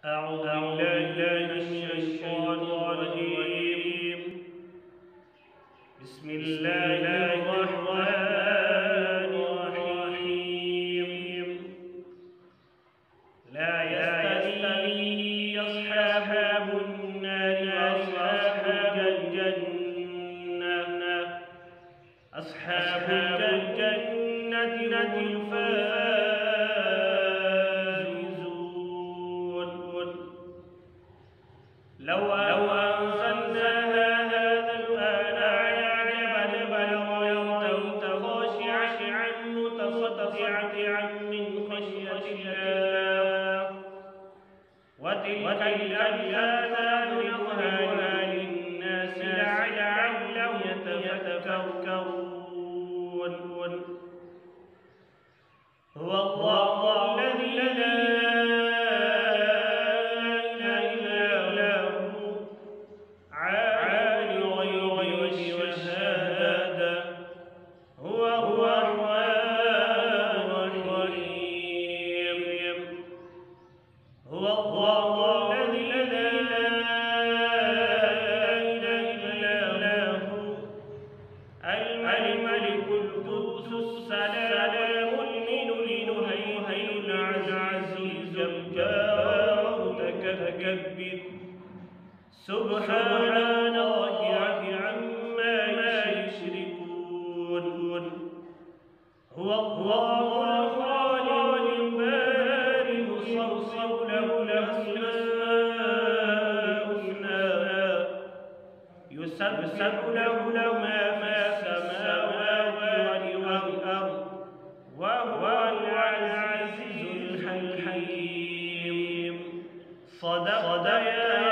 أعوذ بالله من الشيطان الرجيم. بسم الله الرحمن الرحيم. لا يستوي أصحاب النار وأصحاب الجنة. أصحاب الجنة هم الفائزون. لو أنزلنا هذا القرآن على جبل لرأيته خاشعا متصدعا من خشية الله. وتلك الأمثال نضربها للناس لعلهم يتفكرون. هو الله الذي لا إله إلا هو عالم الغيب والشهادة. هو الرحمن الرحيم. هو الله الذي لا إله إلا هو الملك القدوس السلام المؤمن المهيمن العزيز الجبار المتكبر. سبحان الله عما يشركون. هو الله الخالق البارئ المصور له الأسماء الحسنى. يسبح له ما في السماوات والأرض وهو العزيز الحكيم. صدق يا